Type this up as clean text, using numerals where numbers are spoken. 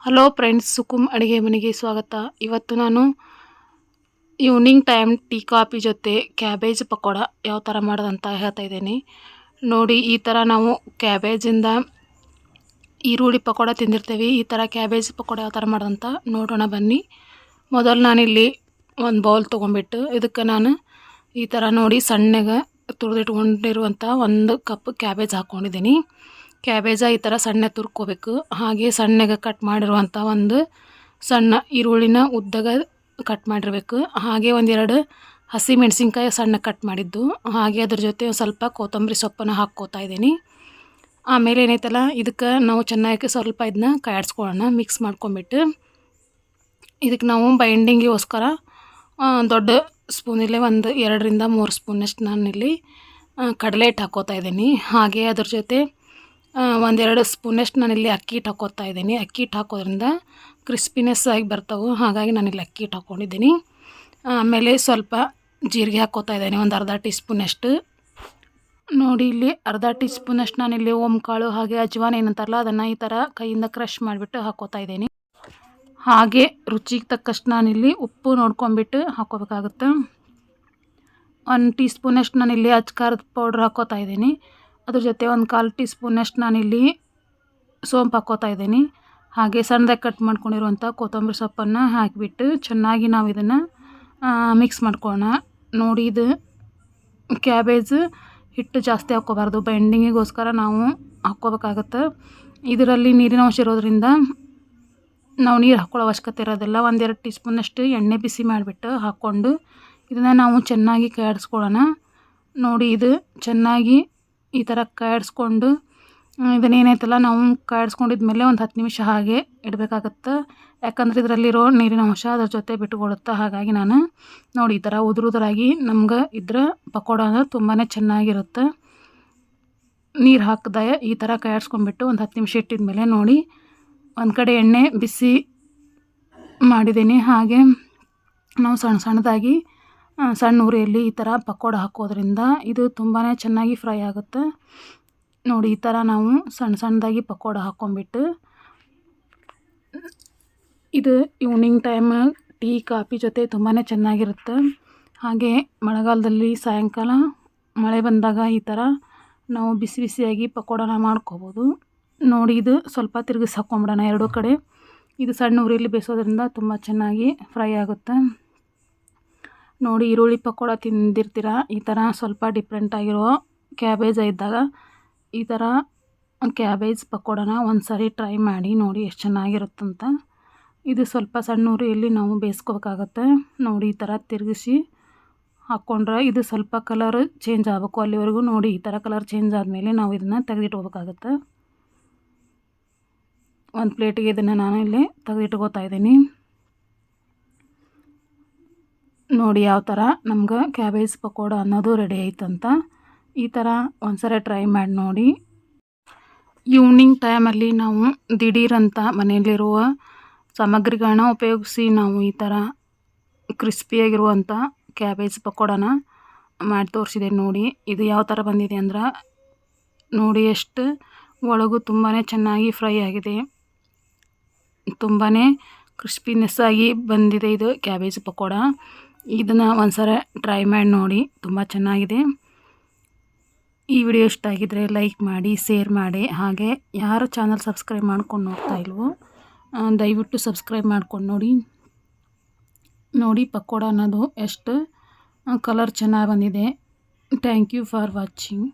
Hello friends, ಸುಕುಮ್ ಅಡುಗೆ ಮನೆಗೆ ಸ್ವಾಗತ. ಇವತ್ತು ನಾನು ಈವ್ನಿಂಗ್ ಟೈಮ್ ಟೀ ಕಾಫಿ ಜೊತೆ ಕ್ಯಾಬೇಜ್ ಪಕೋಡ ಯಾವ ಥರ ಮಾಡೋದಂತ ಹೇಳ್ತಾ ಇದ್ದೀನಿ ನೋಡಿ. ಈ ಥರ ನಾವು ಕ್ಯಾಬೇಜಿಂದ ಈರುಳ್ಳಿ ಪಕೋಡ ತಿಂದಿರ್ತೀವಿ. ಈ ಥರ ಕ್ಯಾಬೇಜ್ ಪಕೋಡ ಯಾವ ಥರ ಮಾಡೋದಂತ ನೋಡೋಣ ಬನ್ನಿ. ಮೊದಲು ನಾನಿಲ್ಲಿ ಒಂದು ಬೌಲ್ ತೊಗೊಂಡ್ಬಿಟ್ಟು ಇದಕ್ಕೆ ನಾನು ಈ ಥರ ನೋಡಿ ಸಣ್ಣಗೆ ತುರಿದಿಟ್ಕೊಂಡಿರುವಂಥ 1 ಕಪ್ ಕ್ಯಾಬೇಜ್ ಹಾಕ್ಕೊಂಡಿದ್ದೀನಿ. ಕ್ಯಾಬೇಜ ಈ ಥರ ಸಣ್ಣ ತುರ್ಕೋಬೇಕು. ಹಾಗೆ ಸಣ್ಣಗೆ ಕಟ್ ಮಾಡಿರುವಂಥ ಒಂದು ಸಣ್ಣ ಈರುಳ್ಳಿನ ಉದ್ದಗ ಕಟ್ ಮಾಡಿರಬೇಕು. ಹಾಗೆ 1-2 ಹಸಿ ಮೆಣಸಿನ್ಕಾಯಿ ಸಣ್ಣ ಕಟ್ ಮಾಡಿದ್ದು. ಹಾಗೆ ಅದ್ರ ಜೊತೆ ಸ್ವಲ್ಪ ಕೊತ್ತಂಬರಿ ಸೊಪ್ಪನ್ನು ಹಾಕ್ಕೋತಾ ಇದ್ದೀನಿ. ಆಮೇಲೆ ಏನೈತಲ್ಲ, ಇದಕ್ಕೆ ನಾವು ಚೆನ್ನಾಗಿ ಸ್ವಲ್ಪ ಇದನ್ನ ಕಾಯಿಸ್ಕೊಳ್ಳೋಣ, ಮಿಕ್ಸ್ ಮಾಡ್ಕೊಂಬಿಟ್ಟು. ಇದಕ್ಕೆ ನಾವು ಬೈಂಡಿಂಗಿಗೋಸ್ಕರ ದೊಡ್ಡ ಸ್ಪೂನಲ್ಲಿ 2-3 ಸ್ಪೂನಷ್ಟು ನಾನಿಲ್ಲಿ ಕಡಲೆ ಹಿಟ್ಟು ಹಾಕ್ಕೋತಾ ಇದ್ದೀನಿ. ಹಾಗೆ ಅದ್ರ ಜೊತೆ 1-2 ಸ್ಪೂನಷ್ಟು ನಾನಿಲ್ಲಿ ಅಕ್ಕಿ ಹಿಟ್ಟು ಹಾಕ್ಕೋತಾ ಇದ್ದೀನಿ. ಅಕ್ಕಿ ಹಿಟ್ಟು ಹಾಕೋದ್ರಿಂದ ಕ್ರಿಸ್ಪಿನೆಸ್ ಆಗಿ ಬರ್ತಾವೆ. ಹಾಗಾಗಿ ನಾನಿಲ್ಲಿ ಅಕ್ಕಿ ಹಿಟ್ಟು ಹಾಕ್ಕೊಂಡಿದ್ದೀನಿ. ಆಮೇಲೆ ಸ್ವಲ್ಪ ಜೀರಿಗೆ ಹಾಕ್ಕೋತಾ ಇದ್ದೀನಿ, ಒಂದು ಅರ್ಧ ಟೀ ಸ್ಪೂನಷ್ಟು. ನೋಡಿ ಇಲ್ಲಿ ಅರ್ಧ ಟೀ ಸ್ಪೂನಷ್ಟು ನಾನಿಲ್ಲಿ ಓಂಕಾಳು ಹಾಗೆ ಅಜ್ವಾನ ಏನಂತಾರಲ್ಲ ಅದನ್ನು ಈ ಥರ ಕೈಯಿಂದ ಕ್ರಷ್ ಮಾಡಿಬಿಟ್ಟು ಹಾಕ್ಕೋತಾ ಇದ್ದೀನಿ. ಹಾಗೆ ರುಚಿಗೆ ತಕ್ಕಷ್ಟು ನಾನಿಲ್ಲಿ ಉಪ್ಪು ನೋಡ್ಕೊಂಬಿಟ್ಟು ಹಾಕ್ಕೋಬೇಕಾಗುತ್ತೆ. 1 ಟೀ ಸ್ಪೂನಷ್ಟು ನಾನಿಲ್ಲಿ ಅಚ್ಕಾರದ ಪೌಡ್ರ್ ಹಾಕ್ಕೋತಾ ಇದ್ದೀನಿ. ಅದ್ರ ಜೊತೆ 1/4 ಟೀ ಸ್ಪೂನಷ್ಟು ನಾನಿಲ್ಲಿ ಸೋಂಪು ಹಾಕ್ಕೋತಾ ಇದ್ದೀನಿ. ಹಾಗೆ ಸಣ್ಣದಾಗಿ ಕಟ್ ಮಾಡ್ಕೊಂಡಿರುವಂಥ ಕೊತ್ತಂಬರಿ ಸೊಪ್ಪನ್ನು ಹಾಕಿಬಿಟ್ಟು ಚೆನ್ನಾಗಿ ನಾವು ಇದನ್ನು ಮಿಕ್ಸ್ ಮಾಡ್ಕೊಳ್ಳೋಣ. ನೋಡಿ, ಇದು ಕ್ಯಾಬೇಜ್ ಹಿಟ್ಟು ಜಾಸ್ತಿ ಹಾಕ್ಕೋಬಾರ್ದು, ಬೈಂಡಿಂಗಿಗೋಸ್ಕರ ನಾವು ಹಾಕ್ಕೋಬೇಕಾಗತ್ತೆ. ಇದರಲ್ಲಿ ನೀರಿನ ಅಂಶ ಇರೋದ್ರಿಂದ ನಾವು ನೀರು ಹಾಕ್ಕೊಳ್ಳೋ ಅವಶ್ಯಕತೆ ಇರೋದಿಲ್ಲ. 1-2 ಟೀ ಸ್ಪೂನಷ್ಟು ಎಣ್ಣೆ ಬಿಸಿ ಮಾಡಿಬಿಟ್ಟು ಹಾಕ್ಕೊಂಡು ಇದನ್ನು ನಾವು ಚೆನ್ನಾಗಿ ಕಾಯಿಸ್ಕೊಳ್ಳೋಣ. ನೋಡಿ, ಇದು ಚೆನ್ನಾಗಿ ಈ ಥರ ಕಾಯಿಸ್ಕೊಂಡು ಇದನ್ನೇನೈತಲ್ಲ ನಾವು ಕಾಯಿಸ್ಕೊಂಡಿದ್ಮೇಲೆ ಒಂದು 10 ನಿಮಿಷ ಹಾಗೆ ಇಡಬೇಕಾಗತ್ತೆ. ಯಾಕಂದರೆ ಇದರಲ್ಲಿರೋ ನೀರಿನ ಅಂಶ ಅದ್ರ ಜೊತೆ ಬಿಟ್ಟುಕೊಳ್ಳುತ್ತೆ. ಹಾಗಾಗಿ ನಾನು ನೋಡಿ ಈ ಥರ ಉದುರಾಗಿ ನಮ್ಗೆ ಇದ್ರ ಪಕೋಡ ತುಂಬಾ ಚೆನ್ನಾಗಿರುತ್ತೆ. ನೀರು ಹಾಕದೆ ಈ ಥರ ಕಾಯಿಸ್ಕೊಂಡ್ಬಿಟ್ಟು ಒಂದು 10 ನಿಮಿಷ ಇಟ್ಟಿದ್ಮೇಲೆ ನೋಡಿ ಒಂದು ಕಡೆ ಎಣ್ಣೆ ಬಿಸಿ ಮಾಡಿದ್ದೀನಿ. ಹಾಗೆ ನಾವು ಸಣ್ಣದಾಗಿ ಸಣ್ಣ ಉರಿಯಲ್ಲಿ ಈ ಥರ ಪಕೋಡ ಹಾಕೋದ್ರಿಂದ ಇದು ತುಂಬಾ ಚೆನ್ನಾಗಿ ಫ್ರೈ ಆಗುತ್ತೆ. ನೋಡಿ, ಈ ಥರ ನಾವು ಸಣ್ಣದಾಗಿ ಪಕೋಡ ಹಾಕ್ಕೊಂಬಿಟ್ಟು ಇದು ಈವ್ನಿಂಗ್ ಟೈಮ್ ಟೀ ಕಾಫಿ ಜೊತೆ ತುಂಬಾ ಚೆನ್ನಾಗಿರುತ್ತೆ. ಹಾಗೆ ಮಳೆಗಾಲದಲ್ಲಿ ಸಾಯಂಕಾಲ ಮಳೆ ಬಂದಾಗ ಈ ಥರ ನಾವು ಬಿಸಿ ಬಿಸಿಯಾಗಿ ಪಕೋಡನ ಮಾಡ್ಕೋಬೋದು. ನೋಡಿ, ಇದು ಸ್ವಲ್ಪ ತಿರುಗಿಸಿ ಹಾಕ್ಕೊಂಬಿಡೋಣ 2 ಕಡೆ. ಇದು ಸಣ್ಣ ಉರಿಯಲ್ಲಿ ಬೇಯಿಸೋದ್ರಿಂದ ತುಂಬ ಚೆನ್ನಾಗಿ ಫ್ರೈ ಆಗುತ್ತೆ. ನೋಡಿ, ಈರುಳ್ಳಿ ಪಕೋಡ ತಿಂದಿರ್ತೀರ, ಈ ಥರ ಸ್ವಲ್ಪ ಡಿಫ್ರೆಂಟಾಗಿರೋ ಕ್ಯಾಬೇಜ್ ಇದ್ದಾಗ ಈ ಥರ ಕ್ಯಾಬೇಜ್ ಪಕೋಡನ ಒಂದು ಸಾರಿ ಟ್ರೈ ಮಾಡಿ ನೋಡಿ ಎಷ್ಟು ಚೆನ್ನಾಗಿರುತ್ತಂತ. ಇದು ಸ್ವಲ್ಪ ಸಣ್ಣ ಉರಿಯಲ್ಲಿ ನಾವು ಬೇಯಿಸ್ಕೋಬೇಕಾಗತ್ತೆ. ನೋಡಿ, ಈ ಥರ ತಿರುಗಿಸಿ ಹಾಕ್ಕೊಂಡ್ರೆ ಇದು ಸ್ವಲ್ಪ ಕಲರ್ ಚೇಂಜ್ ಆಗಬೇಕು ಅಲ್ಲಿವರೆಗೂ. ನೋಡಿ, ಈ ಥರ ಕಲರ್ ಚೇಂಜ್ ಆದಮೇಲೆ ನಾವು ಇದನ್ನು ತೆಗೆದಿಟ್ಕೋಬೇಕಾಗತ್ತೆ. ಒಂದು ಪ್ಲೇಟಿಗೆ ಇದನ್ನು ನಾನು ಇಲ್ಲಿ ತೆಗೆದಿಟ್ಕೋತಾ ಇದ್ದೀನಿ. ನೋಡಿ ಯಾವ ಥರ ನಮ್ಗೆ ಕ್ಯಾಬೇಜ್ ಪಕೋಡ ಅನ್ನೋದು ರೆಡಿ ಆಯ್ತಂತ. ಈ ಥರ ಒಂದ್ಸರಿ ಟ್ರೈ ಮಾಡಿ ನೋಡಿ. ಈವ್ನಿಂಗ್ ಟೈಮಲ್ಲಿ ನಾವು ದಿಢೀರಂತ ಮನೆಯಲ್ಲಿರುವ ಸಾಮಗ್ರಿಗಳನ್ನ ಉಪಯೋಗಿಸಿ ನಾವು ಈ ಥರ ಕ್ರಿಸ್ಪಿಯಾಗಿರುವಂಥ ಕ್ಯಾಬೇಜ್ ಪಕೋಡನ ಮಾಡಿ ತೋರಿಸಿದೆ ನೋಡಿ. ಇದು ಯಾವ ಥರ ಬಂದಿದೆ ಅಂದ್ರೆ ನೋಡಿ, ಎಷ್ಟು ಒಳಗೂ ತುಂಬಾ ಚೆನ್ನಾಗಿ ಫ್ರೈ ಆಗಿದೆ, ತುಂಬಾ ಕ್ರಿಸ್ಪಿನೆಸ್ ಆಗಿ ಬಂದಿದೆ ಇದು ಕ್ಯಾಬೇಜ್ ಪಕೋಡ. ಇದನ್ನು ಒಂದ್ಸರಿ ಟ್ರೈ ಮಾಡಿ ನೋಡಿ, ತುಂಬ ಚೆನ್ನಾಗಿದೆ. ಈ ವಿಡಿಯೋ ಇಷ್ಟ ಆಗಿದ್ದರೆ ಲೈಕ್ ಮಾಡಿ, ಶೇರ್ ಮಾಡಿ. ಹಾಗೆ ಯಾರು ಚಾನಲ್ ಸಬ್ಸ್ಕ್ರೈಬ್ ಮಾಡ್ಕೊಂಡು ನೋಡ್ತಾ ಇಲ್ವೋ ದಯವಿಟ್ಟು ಸಬ್ಸ್ಕ್ರೈಬ್ ಮಾಡ್ಕೊಂಡು ನೋಡಿ. ನೋಡಿ, ಪಕೋಡ ಅನ್ನೋದು ಎಷ್ಟು ಕಲರ್ ಚೆನ್ನಾಗಿ ಬಂದಿದೆ. Thank you for watching.